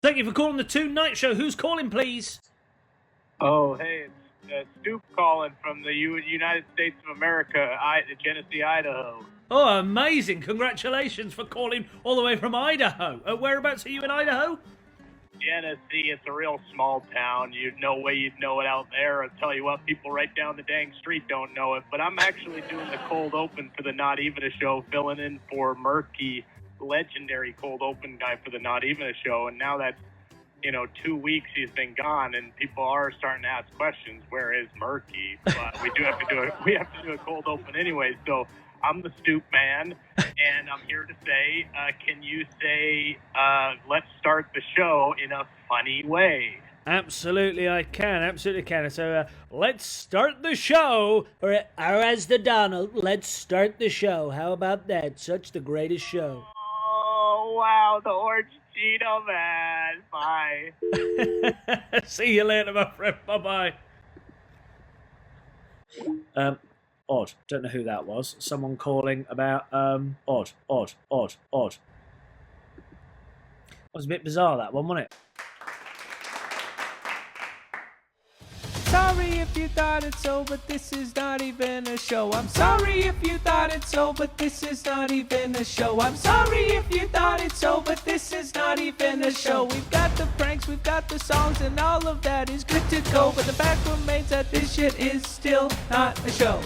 Thank you for calling the Tonight Show. Who's calling, please? Oh, hey, it's Stoop calling from the United States of America, Genesee, Idaho. Oh, amazing. Congratulations for calling all the way from Idaho. Whereabouts are you in Idaho? Genesee, it's a real small town. No way you'd know it out there. I'll tell you what, people right down the dang street don't know it. But I'm actually doing the cold open for the Not Even a Show, filling in for Murky, legendary cold open guy for the Not Even a Show. And now that's, 2 weeks he's been gone, and people are starting to ask questions. Where is Murky? But we have to do a cold open anyway. So I'm the Stoop man, and I'm here to say, can you say, let's start the show in a funny way? Absolutely, I can. Absolutely can. So let's start the show. Or as the Donald, let's start the show. How about that? Such the greatest show. Oh, wow, the Orange Cheeto Man. Bye. See you later, my friend. Bye-bye. Odd. Don't know who that was. Someone calling about, odd. That was a bit bizarre, that one, wasn't it? Sorry if you thought it so, but this is not even a show. I'm sorry if you thought it so, but this is not even a show. I'm sorry if you thought it so, but this is not even a show. We've got the pranks, we've got the songs, and all of that is good to go. But the fact remains that this shit is still not a show.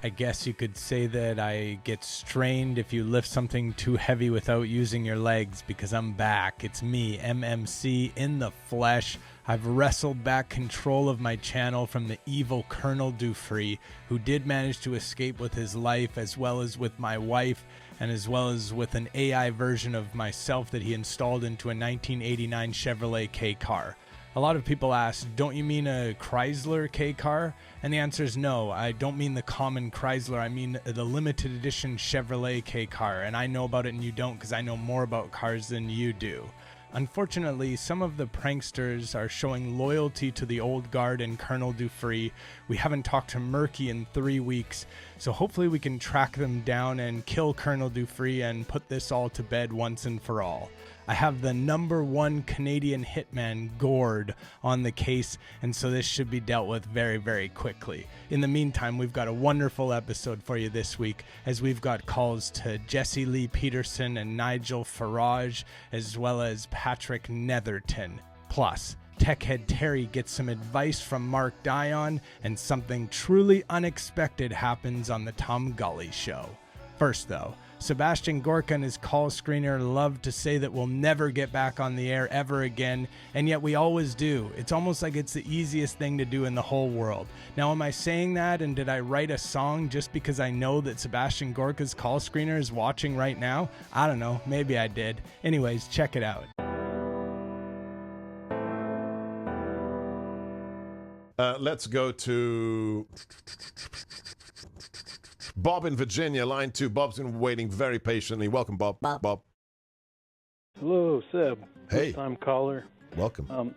I guess you could say that I get strained if you lift something too heavy without using your legs, because I'm back. It's me, MMC, in the flesh. I've wrestled back control of my channel from the evil Colonel Dufree, who did manage to escape with his life, as well as with my wife, and as well as with an AI version of myself that he installed into a 1989 Chevrolet K car. A lot of people ask, don't you mean a Chrysler K car? And the answer is no, I don't mean the common Chrysler, I mean the limited edition Chevrolet K car. And I know about it and you don't, because I know more about cars than you do. Unfortunately, some of the pranksters are showing loyalty to the old guard and Colonel Dufree. We haven't talked to Murky in 3 weeks, so hopefully we can track them down and kill Colonel Dufree and put this all to bed once and for all. I have the #1 Canadian hitman, Gord, on the case, and so this should be dealt with very, very quickly. In the meantime, we've got a wonderful episode for you this week, as we've got calls to Jesse Lee Peterson and Nigel Farage, as well as Patrick Netherton. Plus, Techhead Terry gets some advice from Marc Dion, and something truly unexpected happens on the Tom Gulley Show. First, though, Sebastian, Gorka, and his call screener love to say that we'll never get back on the air ever again, and yet we always do. It's almost like it's the easiest thing to do in the whole world. Now, am I saying that, and did I write a song just because I know that Sebastian Gorka's call screener is watching right now? I don't know, maybe I did. Anyways, check it out. Let's go to Bob in Virginia, line 2. Bob's been waiting very patiently. Welcome, Bob. Bob. Hello, Seb. Hey. First-time caller. Welcome.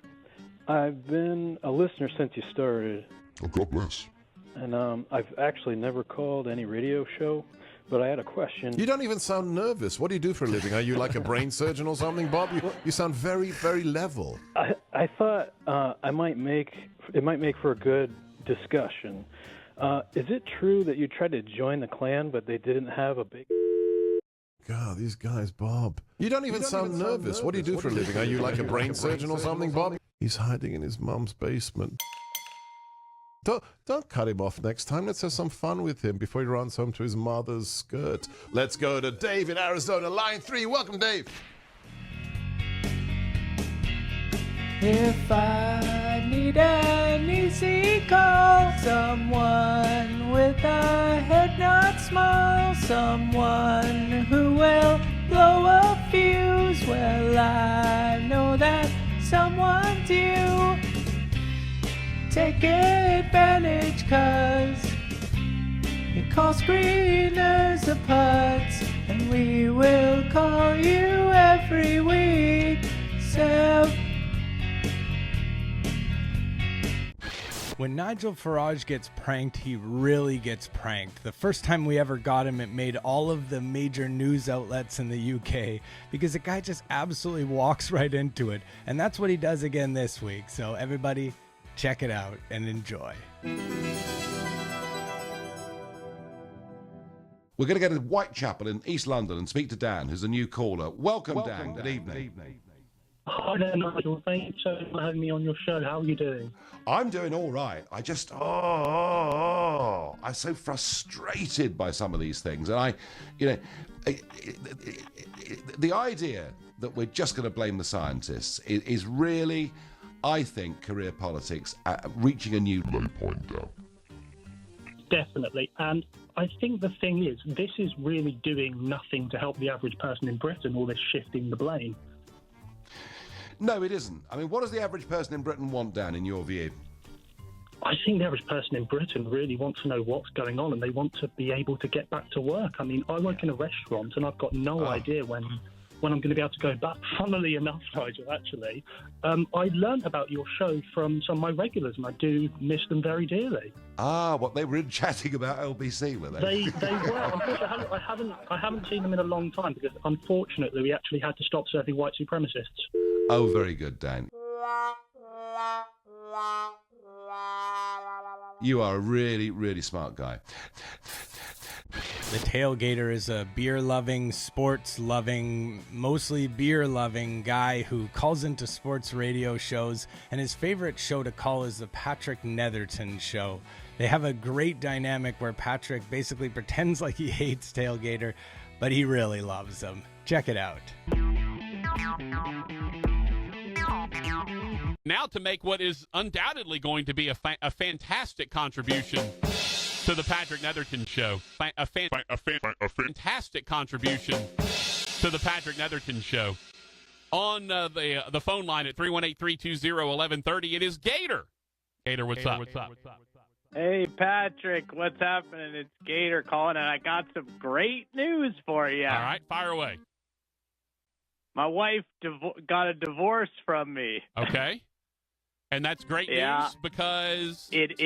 I've been a listener since you started. Oh, God bless. And I've actually never called any radio show, but I had a question. You don't even sound nervous. What do you do for a living? Are you like a brain surgeon or something, Bob? You sound very, very level. I thought it might make for a good discussion. Is it true that you tried to join the Klan, but they didn't have a big... God, these guys, Bob. You don't even sound nervous. What do you do for a living? Are you like a brain surgeon or something, Bob? He's hiding in his mum's basement. Don't cut him off next time. Let's have some fun with him before he runs home to his mother's skirt. Let's go to Dave in Arizona, line 3. Welcome, Dave. If I need an easy call, someone with a head not small, someone who will blow a fuse, well, I know that someone's you. Take advantage, 'cause you call screeners a putz, and we will call you every week. So When Nigel Farage gets pranked, he really gets pranked. The first time we ever got him, it made all of the major news outlets in the UK because the guy just absolutely walks right into it. And that's what he does again this week. So everybody, check it out and enjoy. We're going to go to Whitechapel in East London and speak to Dan, who's a new caller. Welcome Dan. Good evening. Hi there, Nigel. Thank you so much for having me on your show. How are you doing? I'm doing all right. I just, I'm so frustrated by some of these things. And the idea that we're just going to blame the scientists is really, I think, career politics reaching a new low point now. Definitely. And I think the thing is, this is really doing nothing to help the average person in Britain, all this shifting the blame. No, it isn't. I mean, what does the average person in Britain want, Dan, in your view? I think the average person in Britain really wants to know what's going on, and they want to be able to get back to work. I mean, I work in a restaurant, and I've got no idea when I'm going to be able to go back. Funnily enough, Nigel, actually, I learned about your show from some of my regulars, and I do miss them very dearly. What they were chatting about LBC, were they? They were. Unfortunately, I haven't seen them in a long time because, unfortunately, we actually had to stop serving white supremacists. Oh, very good, Dan. You are a really, really smart guy. The Tailgater is a beer-loving, sports-loving, mostly beer-loving guy who calls into sports radio shows, and his favorite show to call is the Patrick Netherton Show. They have a great dynamic where Patrick basically pretends like he hates Tailgater, but he really loves him. Check it out. Now to make what is undoubtedly going to be a fantastic contribution to the Patrick Netherton Show. A fantastic contribution to the Patrick Netherton Show. On the phone line at 318-320-1130, it is Gator. Gator, what's up? Hey, Patrick, what's happening? It's Gator calling, and I got some great news for you. All right, fire away. My wife got a divorce from me. Okay. And that's great news because... It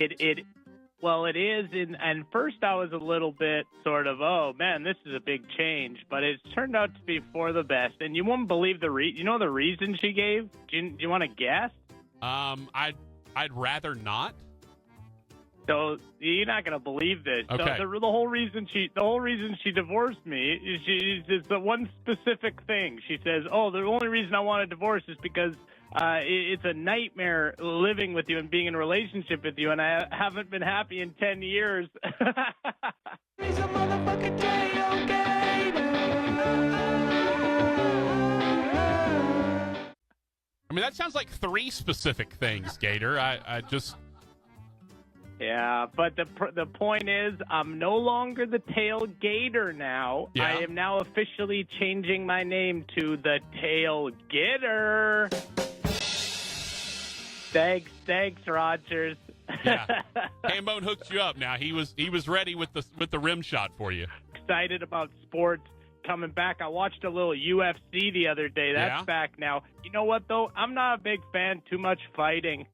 is. And first I was a little bit sort of, oh, man, this is a big change. But it's turned out to be for the best. And you won't believe the reason she gave? Do you want to guess? I'd rather not. So you're not gonna believe this. Okay. So the whole reason she divorced me is the one specific thing. She says, "Oh, the only reason I want a divorce is because it's a nightmare living with you and being in a relationship with you, and I haven't been happy in 10 years." He's a motherfucking tailgater. I mean, that sounds like three specific things, Gator. I just... Yeah, but the point is, I'm no longer the Tailgater now. Yeah. I am now officially changing my name to the Tailgetter. Thanks, Rogers. Yeah, Hambone hooked you up. Now he was ready with the rim shot for you. Excited about sports coming back. I watched a little UFC the other day. That's back now. You know what though? I'm not a big fan. Too much fighting.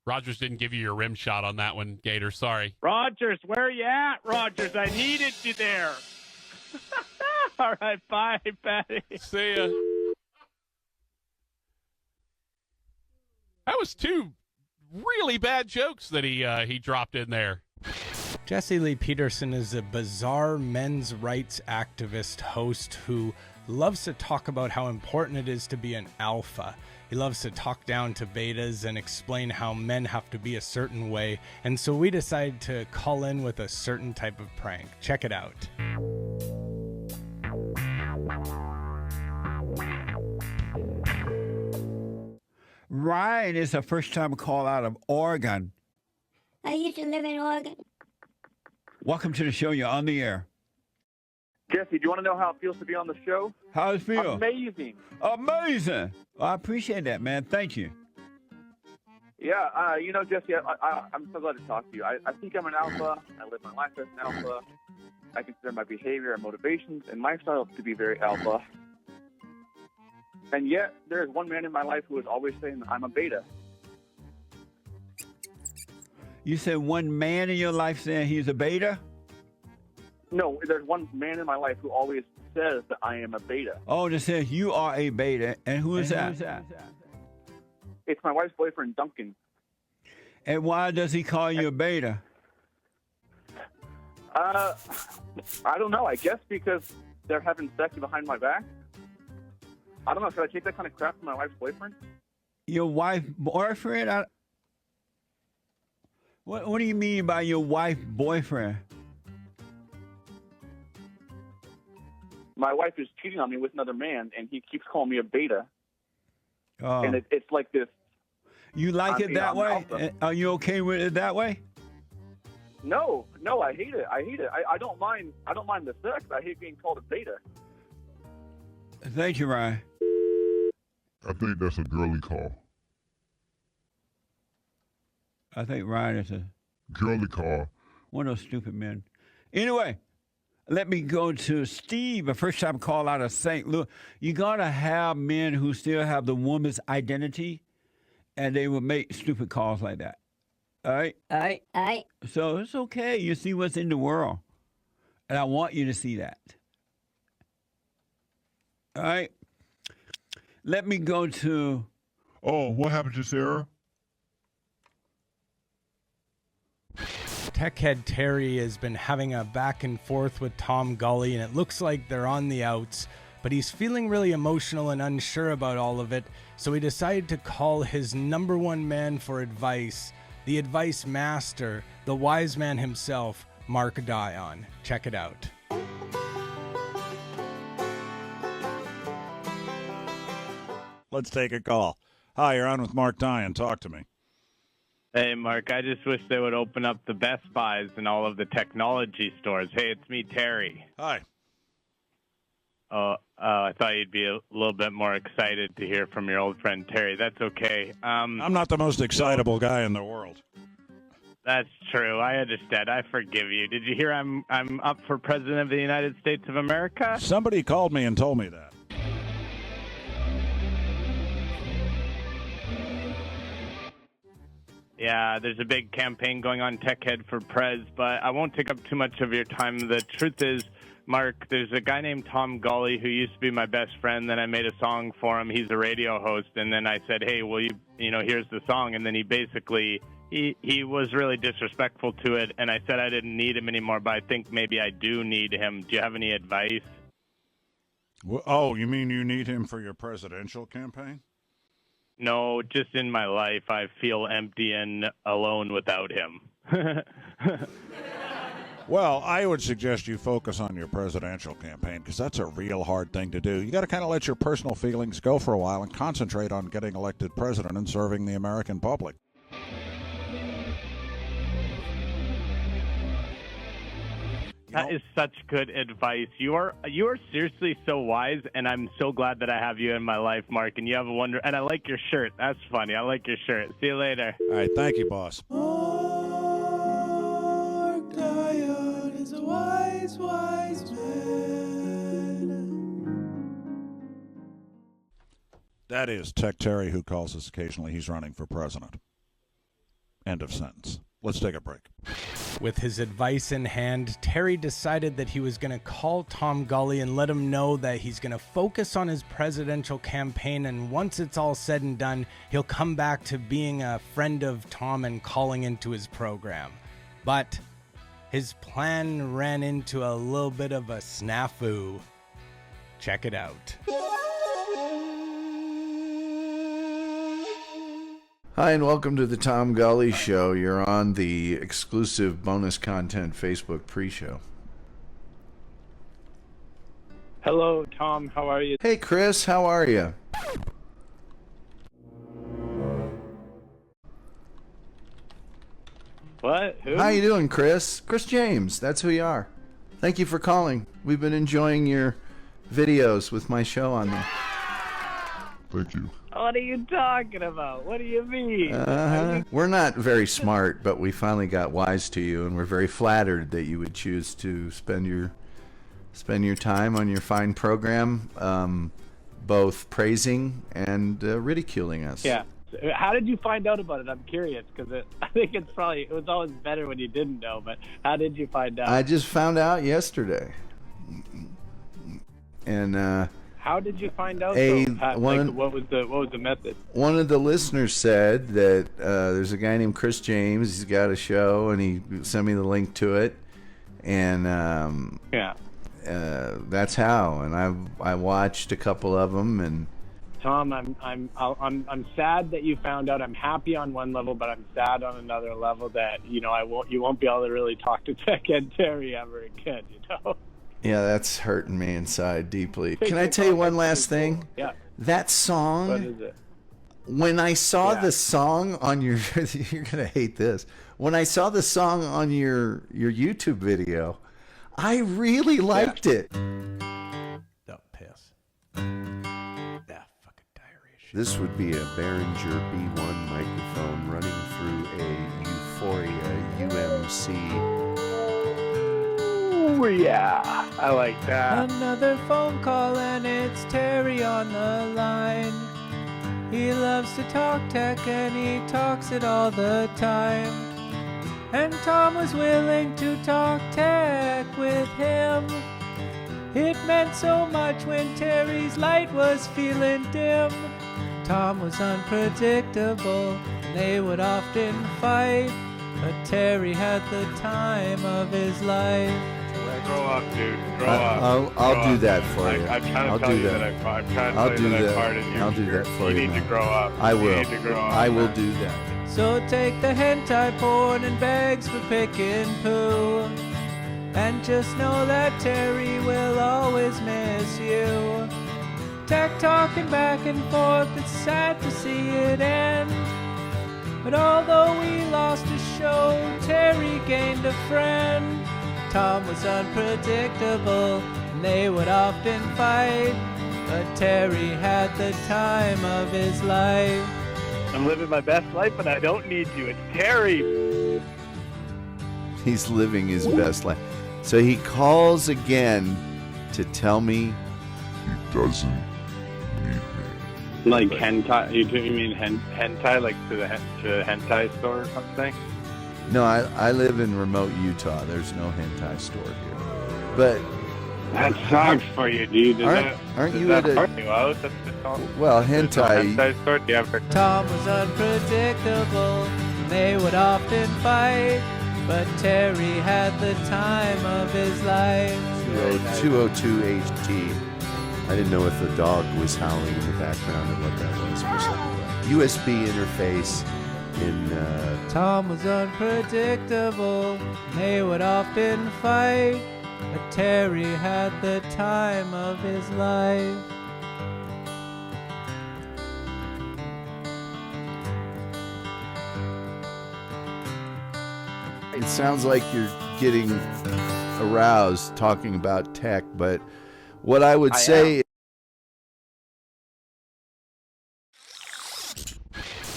Rogers didn't give you your rim shot on that one, Gator. Sorry. Rogers, where are you at, Rogers? I needed you there. All right, bye, Patty. See ya. That was two really bad jokes that he dropped in there. Jesse Lee Peterson is a bizarre men's rights activist host who loves to talk about how important it is to be an alpha. He loves to talk down to betas and explain how men have to be a certain way, and so we decided to call in with a certain type of prank. Check it out. Ryan is a first-time call out of Oregon. I used to live in Oregon. Welcome to the show. You're on the air. Jesse, do you want to know how it feels to be on the show? How does it feel? Amazing. Amazing. Well, I appreciate that, man. Thank you. Yeah, Jesse, I'm so glad to talk to you. I think I'm an alpha. I live my life as an alpha. I consider my behavior and motivations and lifestyle to be very alpha. And yet, there is one man in my life who is always saying I'm a beta. You said one man in your life saying he's a beta? No, there's one man in my life who always says that I am a beta. Oh, that says you are a beta. And who is that? It's my wife's boyfriend, Duncan. And why does he call you a beta? I don't know. I guess because they're having sex behind my back. I don't know. Should I take that kind of crap from my wife's boyfriend? Your wife boyfriend? What do you mean by your wife boyfriend? My wife is cheating on me with another man, and he keeps calling me a beta. Oh. And it's like this. You like it that way? Are you okay with it that way? No, I hate it. I don't mind the sex. I hate being called a beta. Thank you, Ryan. I think that's a girly call. I think Ryan is a girly call. One of those stupid men. Anyway, let me go to Steve, a first-time call out of St. Louis. You got to have men who still have the woman's identity, and they will make stupid calls like that. All right? All right. So it's okay. You see what's in the world. And I want you to see that. All right? Let me go to... Oh, what happened to Sarah? Tech head Terry has been having a back and forth with Tom Gulley, and it looks like they're on the outs, but he's feeling really emotional and unsure about all of it, so he decided to call his number one man for advice, the advice master, the wise man himself, Marc Dion. Check it out. Let's take a call. Hi, you're on with Marc Dion. Talk to me. Hey, Mark, I just wish they would open up the Best Buys and all of the technology stores. Hey, it's me, Terry. Hi. I thought you'd be a little bit more excited to hear from your old friend, Terry. That's okay. I'm not the most excitable guy in the world. That's true. I understand. I forgive you. Did you hear I'm up for President of the United States of America? Somebody called me and told me that. Yeah, there's a big campaign going on, Tech Head for Prez, but I won't take up too much of your time. The truth is, Mark, there's a guy named Tom Gulley who used to be my best friend. Then I made a song for him. He's a radio host. And then I said, hey, will you know, here's the song. And then he basically, he was really disrespectful to it. And I said I didn't need him anymore, but I think maybe I do need him. Do you have any advice? Well, oh, you mean you need him for your presidential campaign? No, just in my life, I feel empty and alone without him. Well, I would suggest you focus on your presidential campaign because that's a real hard thing to do. You got to kind of let your personal feelings go for a while and concentrate on getting elected president and serving the American public. That is such good advice. You are seriously so wise, and I'm so glad that I have you in my life, Mark. And you have a wonder. And I like your shirt. That's funny. I like your shirt. See you later. All right, thank you, boss. Marc Dion is a wise, wise man. That is Tech Terry, who calls us occasionally. He's running for president. End of sentence. Let's take a break. With his advice in hand, Terry decided that he was going to call Tom Gulley and let him know that he's going to focus on his presidential campaign, and once it's all said and done, he'll come back to being a friend of Tom and calling into his program. But his plan ran into a little bit of a snafu. Check it out. Hi, and welcome to the Tom Gulley Show. You're on the exclusive bonus content Facebook pre-show. Hello, Tom. How are you? Hey, Chris. How are you? What? Who? How you doing, Chris? Chris James. That's who you are. Thank you for calling. We've been enjoying your videos with my show on them. Thank you. What are you talking about? What do you mean? We're not very smart, but we finally got wise to you, and we're very flattered that you would choose to spend your time on your fine program, both praising and ridiculing us. Yeah. How did you find out about it? I'm curious because I think it was always better when you didn't know. But how did you find out? I just found out yesterday. And how did you find out? What was the method? One of the listeners said that there's a guy named Chris James. He's got a show, and he sent me the link to it. And that's how. And I watched a couple of them. And Tom, I'm sad that you found out. I'm happy on one level, but I'm sad on another level that you won't be able to really talk to Tech and Terry ever again. Yeah, that's hurting me inside deeply. Can I tell you one last thing? Yeah. That song. What is it? When I saw the song on your, you're gonna hate this. When I saw the song on your YouTube video, I really liked it. Oh, piss. This would be a Behringer B1 microphone running through a Euphoria UMC. Oh yeah, I like that. Another phone call and it's Terry on the line. He loves to talk tech and he talks it all the time. And Tom was willing to talk tech with him. It meant so much when Terry's light was feeling dim. Tom was unpredictable, and they would often fight, but Terry had the time of his life. Grow up, dude. Grow up. I'll do that for you. I'm trying to tell you that I'm trying to tell you that I'm part of you. I'll do that for you. You need to grow up. I will. You need to grow up. I will do that. So take the hentai porn and begs for pick and poo. And just know that Terry will always miss you. Tech talking back and forth, it's sad to see it end. But although we lost a show, Terry gained a friend. Tom was unpredictable, and they would often fight. But Terry had the time of his life. I'm living my best life, but I don't need you. It's Terry. He's living his best life. So he calls again to tell me he doesn't need me. Like hentai? You mean hentai, like to the hentai store or something? No, I live in remote Utah. There's no hentai store here. But that sucks for you, dude. Aren't you at a... Well, hentai... hentai store? Do you ever... Tom was unpredictable, and they would often fight. But Terry had the time of his life. 202 HT. I didn't know if the dog was howling in the background or what that was. USB interface in... Tom was unpredictable, and they would often fight. But Terry had the time of his life. It sounds like you're getting aroused talking about tech, but what I would say...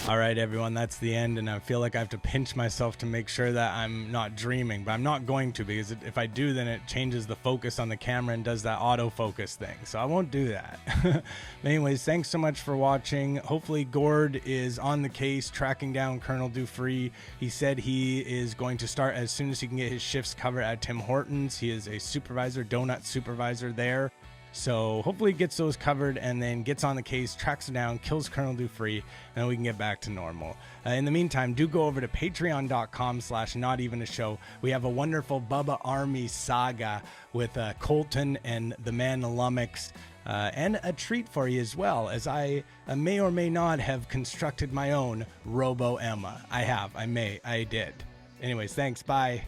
All right, everyone, that's the end, and I feel like I have to pinch myself to make sure that I'm not dreaming, but I'm not going to, because if I do, then it changes the focus on the camera and does that autofocus thing, so I won't do that. But anyways, thanks so much for watching. Hopefully Gord is on the case, tracking down Colonel Dufresne. He said he is going to start as soon as he can get his shifts covered at Tim Hortons. He is a supervisor, donut supervisor there. So hopefully he gets those covered and then gets on the case, tracks it down, kills Colonel Dufresne, and then we can get back to normal. In the meantime, do go over to patreon.com/notevenashow. We have a wonderful Bubba Army saga with Colton and the Man Lummox, and a treat for you as well, as I may or may not have constructed my own Robo Emma. I did. Anyways, thanks, bye.